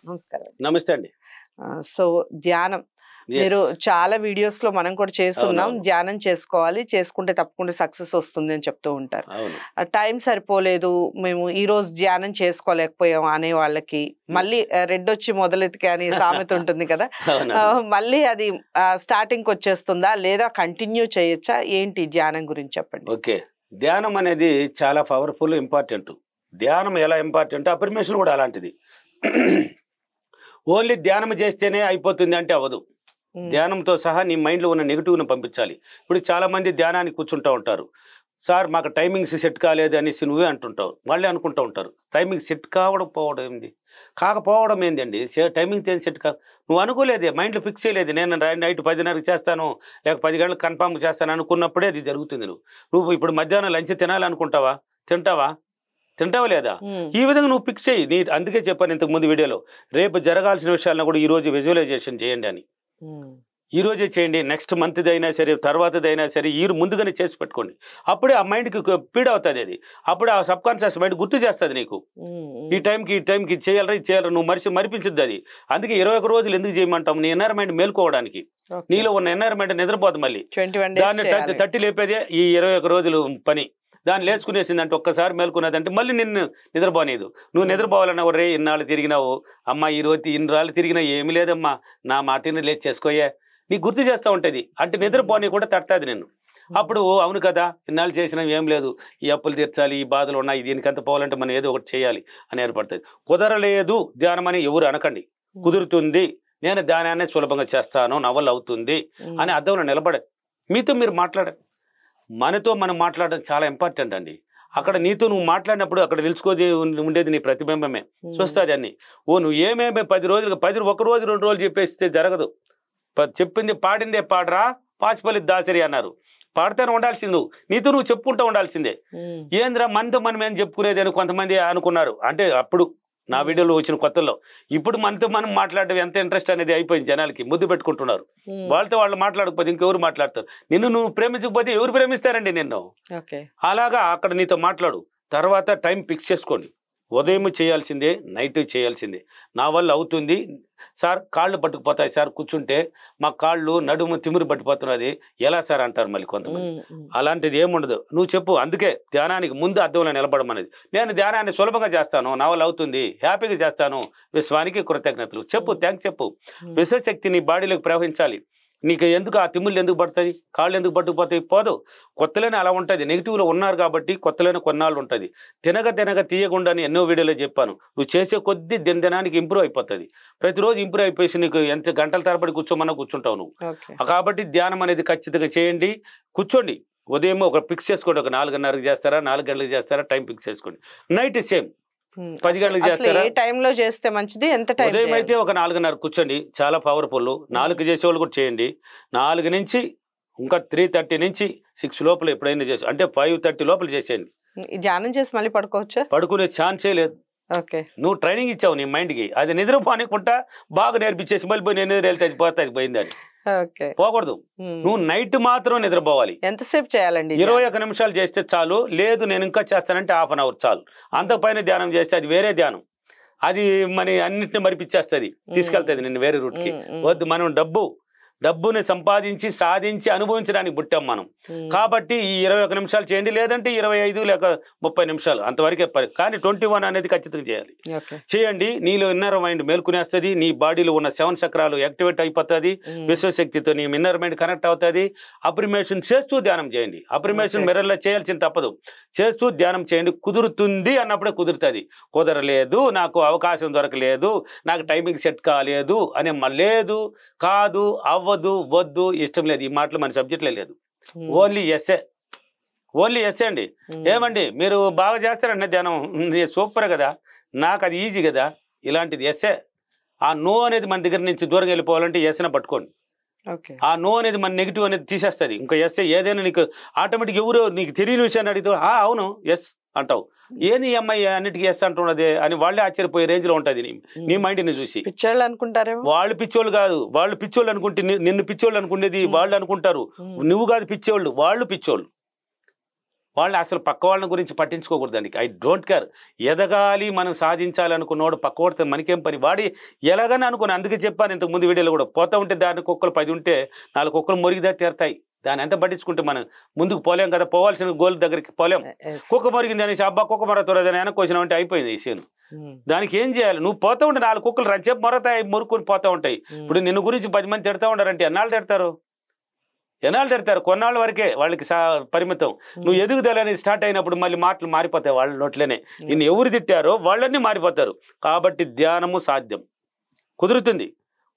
నమస్కారం. నమస్తే అండి. సో ధ్యానం మీరు చాలా వీడియోస్ లో మనం కూడా చేస్తున్నాం. ధ్యానం చేసుకోవాలి, చేసుకుంటే తప్పకుండా సక్సెస్ వస్తుంది అని చెప్తూ ఉంటారు. టైం సరిపోలేదు, మేము ఈ రోజు ధ్యానం చేసుకోలేకపోయాం అనే వాళ్ళకి మళ్ళీ రెడ్ వచ్చి మొదలెతికి అని సామెత ఉంటుంది కదా, మళ్ళీ అది స్టార్టింగ్ వచ్చేస్తుందా లేదా కంటిన్యూ చేయొచ్చా? ఏంటి ధ్యానం గురించి చెప్పండి. ఓకే, ధ్యానం అనేది చాలా పవర్ఫుల్, ఇంపార్టెంట్. ధ్యానం ఎలా ఇంపార్టెంట్, అఫర్మేషన్ కూడా అలాంటిది. ఓన్లీ ధ్యానం చేస్తేనే అయిపోతుంది అంటే అవ్వదు. ధ్యానంతో సహా నీ మైండ్లో ఉన్న నెగిటివ్ను పంపించాలి. ఇప్పుడు చాలా మంది ధ్యానానికి కూర్చుంటూ ఉంటారు. సార్ మాకు టైమింగ్స్ సెట్ కాలేదు అనేసి నువ్వే అంటుంటావు, వాళ్ళే అనుకుంటూ ఉంటారు. టైమింగ్ సెట్ పోవడం ఏంది, కాకపోవడం ఏందండి? టైమింగ్ ఏం సెట్ నువ్వు అనుకోలేదే, మైండ్లో ఫిక్స్ చేయలేదు. నేను నైట్ 10:30కి చేస్తాను, లేక 10 గంటలకు కన్ఫామ్ చేస్తాను అనుకున్నప్పుడే అది జరుగుతుంది. నువ్వు ఇప్పుడు మధ్యాహ్నం లంచ్ తినాలనుకుంటావా? తింటావా లేదా? ఈ విధంగా నువ్వు ఫిక్స్ చేయి. అందుకే చెప్పాను ఇంతకు ముందు వీడియోలో, రేపు జరగాల్సిన విషయాలను కూడా ఈరోజు విజువలైజేషన్ చేయండి అని. ఈ రోజే చేయండి, నెక్స్ట్ మంత్ది అయినా సరే, తర్వాతది అయినా సరే, ఈ ముందుగానే చేసి పెట్టుకోండి. అప్పుడే ఆ మైండ్కి పీడ్ అవుతుంది. అది అప్పుడు ఆ సబ్ కాన్షియస్ మైండ్ గుర్తు చేస్తుంది నీకు, ఈ టైంకి చేయాలరా నువ్వు మరిపించుద్ది అది. అందుకే 21 రోజులు ఎందుకు చేయమంటాం? నీ ఎన్వైర్మెంట్ మేల్కోవడానికి. నీలో ఉన్న ఎన్వైర్మెంట్ నిద్రపోదు, మళ్ళీ దాన్ని తట్టి లేపేదే ఈ 21 రోజులు పని. దాన్ని లేచుకునేసింది అంటే, ఒక్కసారి మేల్కొనేదంటే మళ్ళీ నిన్ను నిద్రపోనేదు. నువ్వు నిద్రపోవాలన్నా రే ఇన్నాళ్ళు తిరిగినావు అమ్మ, ఈ రోజు ఇన్నాళ్ళు తిరిగినా ఏమి లేదమ్మా, నా మాటిని లేచి చేసుకోయే, నీకు గుర్తు చేస్తూ ఉంటుంది. అంటే నిద్రపోని కూడా తట్టదు నిన్ను. అప్పుడు అవును కదా, ఇన్నాళ్ళు చేసినా ఏం లేదు, ఈ అప్పులు తీర్చాలి, ఈ బాధలు ఉన్నాయి, దీనికంత పోవాలంటే మనం ఏదో ఒకటి చేయాలి అని ఏర్పడుతుంది. కుదరలేదు ధ్యానం అని ఎవరు అనకండి, కుదురుతుంది, నేను ధ్యానాన్ని సులభంగా చేస్తాను, నా వల్ల అవుతుంది అని అర్థంలో నిలబడే. మీతో మీరు మాట్లాడండి. మనతో మనం మాట్లాడడం చాలా ఇంపార్టెంట్ అండి. అక్కడ నీతో నువ్వు మాట్లాడినప్పుడు అక్కడ తెలుసుకోది ఉండేది నీ ప్రతిబింబమే, చూస్తుంది అన్ని. నువ్వు ఏమేమి 10 రోజులు 1 రోజు 2 రోజులు చెప్పేస్తే జరగదు. చెప్పింది పాడిందే పాడరా పాచిపల్లి దాసరి అన్నారు. పాడితేనే ఉండాల్సింది నువ్వు, నీతో నువ్వు చెప్పుకుంటూ ఉండాల్సిందే. ఏంద్రా మనతో మనం ఏం చెప్పుకునేది అని కొంతమంది అనుకున్నారు. అంటే అప్పుడు నా వీడియోలో వచ్చిన కొత్తలో, ఇప్పుడు మనతో మనం మాట్లాడడం ఎంత ఇంట్రెస్ట్ అనేది అయిపోయింది. జనాలకి ముద్దు పెట్టుకుంటున్నారు. వాళ్ళతో వాళ్ళు మాట్లాడకపోతే ఇంకెవరు మాట్లాడతారు? నిన్ను నువ్వు ప్రేమించకపోతే ఎవరు ప్రేమిస్తారండి నిన్ను? అలాగా అక్కడ నీతో మాట్లాడు. తర్వాత టైం ఫిక్స్ చేసుకోండి. ఉదయం చేయాల్సిందే, నైట్ చేయాల్సిందే. నా వల్ల అవుతుంది సార్, కాళ్ళు పట్టుకుపోతాయి సార్ కూర్చుంటే, మా కాళ్ళు నడుము తిమిరి పట్టిపోతున్నది ఎలా సార్ అంటారు మళ్ళీ కొంతమంది. అలాంటిది ఏముండదు, నువ్వు చెప్పు. అందుకే ధ్యానానికి ముందు అర్థంలో నిలబడమనేది. నేను ధ్యానాన్ని సులభంగా చేస్తాను, నా వల్ల అవుతుంది, హ్యాపీగా చేస్తాను, విశ్వానికి కృతజ్ఞతలు చెప్పు, థ్యాంక్స్ చెప్పు. విశ్వశక్తి నీ బాడీలోకి ప్రవహించాలి. నీకు ఎందుకు ఆ తిమ్ముళ్ళు ఎందుకు పడుతుంది, కాళ్ళు ఎందుకు పట్టుకుపోతాయి? పోదు. కొత్తలోనే అలా ఉంటుంది. నెగిటివ్లో ఉన్నారు కాబట్టి కొత్తలోనే కొన్నాళ్ళు ఉంటుంది. తినగా తీయకుండా అని ఎన్నో వీడియోలో చెప్పాను. నువ్వు చేసే కొద్దీ దినదినానికి ఇంప్రూవ్ అయిపోతుంది. ప్రతిరోజు ఇంప్రూవ్ అయిపోయి నీకు ఎంత గంటల తరబడి కూర్చోమన్నా కూర్చుంటావు నువ్వు. కాబట్టి ధ్యానం అనేది ఖచ్చితంగా చేయండి. కూర్చోండి. ఉదయం ఒక ఫిక్స్ చేసుకోండి, ఒక 4:30కి చేస్తారా, 4 గంటలకు చేస్తారా, టైం ఫిక్స్ చేసుకోండి. నైట్ సేమ్ 10 గంటలకు చేస్తారా? ఏ టైంలో చేస్తే మంచిది? ఎంత టైం? ఉదయం అయితే ఒక 4:30 కూర్చోండి, చాలా పవర్ఫుల్. 4 చేసేవాళ్ళు కూడా చేయండి. 4 నుంచి ఇంకా 3:30 నుంచి 6 లోపల ఎప్పుడైనా చేసి, అంటే 5:30 లోపల చేసేయండి. ధ్యానం చేసి మళ్ళీ పడుకోవచ్చా? పడుకునే ఛాన్సే లేదు. నువ్వు ట్రైనింగ్ ఇచ్చావు నీ మైండ్కి, అది నిద్రపోనికుంటా బాగా నేర్పించేసి మళ్ళీ పోయి నేను నిద్ర వెళ్తే పోతుంది పోయిందని పోకూడదు. నువ్వు నైట్ మాత్రం నిద్రపోవాలి. ఎంతసేపు చేయాలండి? 21 నిమిషాలు చేస్తే చాలు. లేదు నేను ఇంకా చేస్తానంటే 1/2 అవర్ చాలు. అంతపైన ధ్యానం చేస్తే అది వేరే ధ్యానం. అది మన అన్నింటిని మరిపించేస్తుంది, తీసుకెళ్తుంది నిన్ను వేరే రూట్కి. వద్దు, మనం డబ్బుని సంపాదించి సాధించి అనుభవించడానికి పుట్టాం మనం. కాబట్టి ఈ 21 నిమిషాలు చేయండి, లేదంటే 25 లేక 30 నిమిషాలు అంతవరకే. కానీ 21 అనేది ఖచ్చితంగా చేయండి. నీలో ఇన్నర్ మైండ్ మేల్కొనేస్తుంది, నీ బాడీలో ఉన్న 7 చక్రాలు యాక్టివేట్ అయిపోతుంది, విశ్వశక్తితో నీ ఇన్నర్ మైండ్ కనెక్ట్ అవుతుంది. అప్రిమేషన్ చేస్తూ ధ్యానం చేయండి. అప్రిమేషన్ మిర్రర్లో చేయాల్సింది తప్పదు, చేస్తూ ధ్యానం చేయండి. కుదురుతుంది అన్నప్పుడే కుదురుతుంది. కుదరలేదు, నాకు అవకాశం దొరకలేదు, నాకు టైమింగ్ సెట్ కాలేదు అని లేదు, కాదు, అవ్వదు, వద్దు, ఇష్టం లేదు, ఈ మాటలు మన సబ్జెక్ట్లో లేదు. ఓన్లీ ఎస్ఏ అండి. ఏమండి మీరు బాగా చేస్తారండి ధ్యానం, సూపర్ కదా, నాకు అది ఈజీ కదా, ఇలాంటిది ఎస్ఏ. ఆ నో అనేది మన దగ్గర నుంచి దూరంగా వెళ్ళిపోవాలంటే ఎస్ఏనే పట్టుకోండి. ఆ నో అనేది మన నెగిటివ్ అనేది తీసేస్తుంది. ఇంకా ఎస్ఏ ఏదైనా నీకు ఆటోమేటిక్, ఎవరు నీకు తెలియని విషయాన్ని అడిగితే అవును ఎస్ అంటావు. ఏంది అమ్మాయి అన్నిటికీ ఎస్ అంటున్నది అని వాళ్ళే ఆశ్చర్యపోయే రేంజ్ లో ఉంటది నీ మైండ్ ని చూసి. పిచ్చోళ్ళు అనుకుంటారు. వాళ్ళు పిచ్చోళ్ళు కాదు, వాళ్ళు పిచ్చోళ్ళు అనుకుంటే నిన్ను పిచ్చోళ్ళు అనుకునేది వాళ్ళు అనుకుంటారు. నువ్వు కాదు పిచ్చోళ్ళు, వాళ్ళు పిచ్చోళ్ళు. వాళ్ళు అసలు పక్క వాళ్ళ గురించి పట్టించుకోకూడదండి. I don't care. ఎదగాలి, మనం సాధించాలి అనుకున్నవాడు పక్కవాడితే మనకేం పని, వాడి ఎలాగని అనుకుని. అందుకే చెప్పాను ఇంతకు ముందు వీడియోలో కూడా, పోతా ఉంటే దాని కుక్కలు 10 ఉంటే 4 కుక్కలు మురిగిదా తీరుతాయి. దాన్ని ఎంత పట్టించుకుంటే మనం ముందుకు పోలేం కదా, పోవాల్సిన గోల్ దగ్గరికి పోలేం. కుక్క మురిగింది అనేసి అబ్బా కుక్క మరతోదని వెనక్కి వచ్చినామంటే అయిపోయింది ఈ సీన్. దానికి ఏం చేయాలి, నువ్వు పోతా ఉంటే 4 కుక్కలు రంచేపు మొరతాయి, మురుక్కుని పోతా ఉంటాయి. ఇప్పుడు నిన్ను గురించి 10 మంది తిడతా ఉండారంటే ఎన్నాళ్ళు తిడతారు, కొన్నాళ్ళ వరకే వాళ్ళకి పరిమితం. నువ్వు ఎదుగుదలని స్టార్ట్ అయినప్పుడు మళ్ళీ మాటలు మారిపోతాయి వాళ్ళ నోట్లోనే. నిన్ను ఎవరు తిట్టారో వాళ్ళన్నీ మారిపోతారు. కాబట్టి ధ్యానము సాధ్యం, కుదురుతుంది.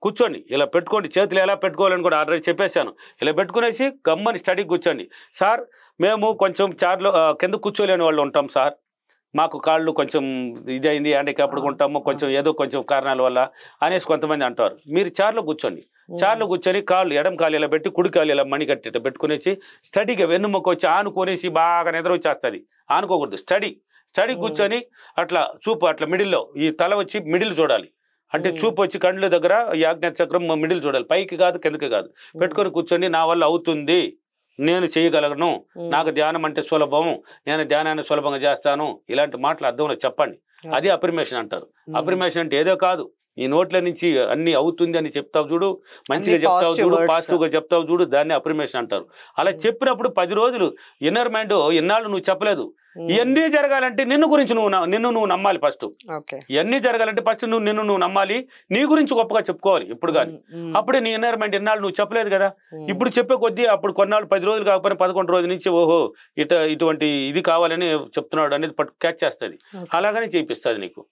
కూర్చోండి, ఇలా పెట్టుకోండి, చేతులు ఎలా పెట్టుకోవాలని కూడా ఆల్రెడీ చెప్పేశాను. ఇలా పెట్టుకునేసి గమ్మని స్టడీకి కూర్చోండి. సార్ మేము కొంచెం చార్లో కింద కూర్చోలేని వాళ్ళు ఉంటాం సార్, మాకు కాళ్ళు కొంచెం ఇదైంది, హ్యాండిక్యాప్డ్గా ఉంటాము, కొంచెం ఏదో కొంచెం కారణాల వల్ల అనేసి కొంతమంది అంటారు. మీరు చార్లో కూర్చోండి. చార్లో కూర్చొని కాళ్ళు ఎడం కాలు ఇలా పెట్టి కుడి కాలు ఇలా మణి కట్టి పెట్టుకునేసి స్టడీగా వెన్నుముక్క వచ్చి ఆనుకొనేసి బాగా నిద్ర వచ్చేస్తుంది. ఆనుకోకూడదు, స్టడీ కూర్చొని అట్లా చూపు అట్లా మిడిల్లో, ఈ తల వచ్చి మిడిల్ చూడాలి. అంటే చూపు వచ్చి కళ్ళు దగ్గర ఈ ఆజ్ఞాత చక్రం మిడిల్ చూడాలి, పైకి కాదు కిందకి కాదు. పెట్టుకొని కూర్చొని నా వల్ల అవుతుంది, నేను చేయగలను, నాకు ధ్యానం అంటే సులభం, నేను ధ్యానాన్ని సులభంగా చేస్తాను, ఇలాంటి మాటలు అర్థంలో చెప్పండి. అది అఫర్మేషన్ అంటారు. అఫర్మేషన్ అంటే ఏదో కాదు, ఈ నోట్ల నుంచి అన్ని అవుతుంది అని చెప్తావు చూడు, మంచిగా చెప్తావు చూడు, పాజిటివ్గా చెప్తావు చూడు, దాన్ని అఫర్మేషన్ అంటారు. అలా చెప్పినప్పుడు 10 రోజులు ఇన్నర్ మైండ్ ఇన్నాళ్ళు నువ్వు చెప్పలేదు, ఇవన్నీ జరగాలంటే నిన్ను గురించి నువ్వు నమ్మాలి. ఫస్ట్ ఇవన్నీ జరగాలంటే ఫస్ట్ నిన్ను నువ్వు నమ్మాలి, నీ గురించి గొప్పగా చెప్పుకోవాలి ఇప్పుడు కానీ. అప్పుడే నీ ఇన్నర్ మైండ్ ఇన్నాళ్ళు నువ్వు చెప్పలేదు కదా, ఇప్పుడు చెప్పే కొద్దీ అప్పుడు కొన్నాళ్ళు 10 రోజులు కాకపోయినా 11 రోజుల నుంచి ఓహో ఇటువంటి ఇది కావాలని చెప్తున్నాడు అనేది క్యాచ్ చేస్తుంది, అలాగనే చేయిస్తుంది నీకు.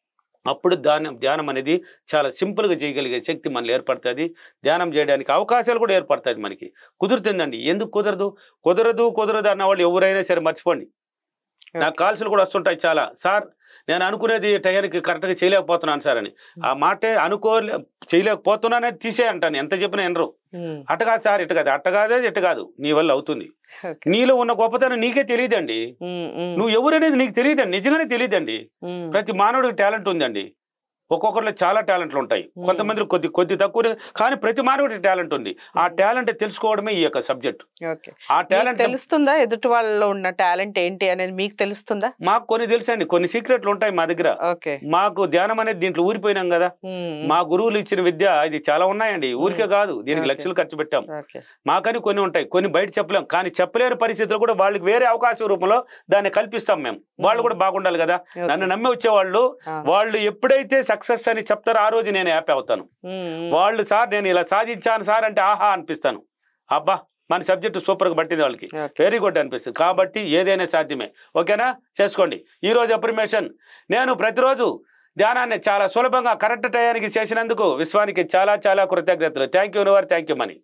అప్పుడు ధ్యానం అనేది చాలా సింపుల్గా చేయగలిగే శక్తి మనలో ఏర్పడుతుంది. ధ్యానం చేయడానికి అవకాశాలు కూడా ఏర్పడుతుంది మనకి. కుదురుతుందండి. ఎందుకు కుదరదు అన్న వాళ్ళు ఎవరైనా సరే మర్చిపోండి. నాకు కాల్సులు కూడా వస్తుంటాయి చాలా, సార్ నేను అనుకునేది టైంకి కరెక్ట్గా చేయలేకపోతున్నాను సార్ అని. ఆ మాటే చేయలేకపోతున్నానే తీసే అంటాను, ఎంత చెప్పినా వినరు. అట్టకాదు సార్, ఇటు కాదు, అట్టకాదే ఇటు కాదు, నీ వల్ల అవుతుంది. నీలో ఉన్న గొప్పతనం నీకే తెలియదండి, నువ్వు ఎవరనేది నీకు తెలియదండి, నిజంగానే తెలియదండి. ప్రతి మానవుడికి టాలెంట్ ఉందండి. ఒక్కొక్కరిలో చాలా టాలెంట్లు ఉంటాయి, కొంతమంది కొద్ది తక్కువ, కానీ ప్రతి మానవుడికి టాలెంట్ ఉంది. ఆ టాలెంట్ తెలుసుకోవడమే ఈ యొక్క సబ్జెక్ట్. ఆ టాలెంట్ తెలుస్తుందా, ఎదుటి వాళ్ళలో ఉన్న టాలెంట్ ఏంటి అనేది మీకు తెలుస్తుందా? మాకు కొన్ని తెలుసండి, కొన్ని సీక్రెట్లు ఉంటాయి మా దగ్గర. మాకు ధ్యానం అనేది దీంట్లో ఊరిపోయినాం కదా, మా గురువులు ఇచ్చిన విద్య ఇది చాలా ఉన్నాయండి, ఊరికే కాదు, దీనికి లక్షలు ఖర్చు పెట్టాం. మాకని కొన్ని ఉంటాయి, కొన్ని బయట చెప్పలేం, కానీ చెప్పలేని పరిస్థితులు కూడా వాళ్ళకి వేరే అవకాశం రూపంలో దాన్ని కల్పిస్తాం మేము. వాళ్ళు కూడా బాగుండాలి కదా, నన్ను నమ్మి వచ్చేవాళ్ళు, వాళ్ళు ఎప్పుడైతే సక్సెస్ అని చెప్తారు ఆ రోజు నేను హ్యాపీ అవుతాను. వాళ్ళు సార్ నేను ఇలా సాధించాను సార్ అంటే ఆహా అనిపిస్తాను, అబ్బా మన సబ్జెక్టు సూపర్గా పట్టింది వాళ్ళకి, వెరీ గుడ్ అనిపిస్తుంది. కాబట్టి ఏదైనా సాధ్యమే. ఓకేనా, చేసుకోండి. ఈరోజు అఫర్మేషన్, నేను ప్రతిరోజు ధ్యానాన్ని చాలా సులభంగా కరెక్ట్ టయానికి చేసినందుకు విశ్వానికి చాలా చాలా కృతజ్ఞతలు. Thank you your, thank you money.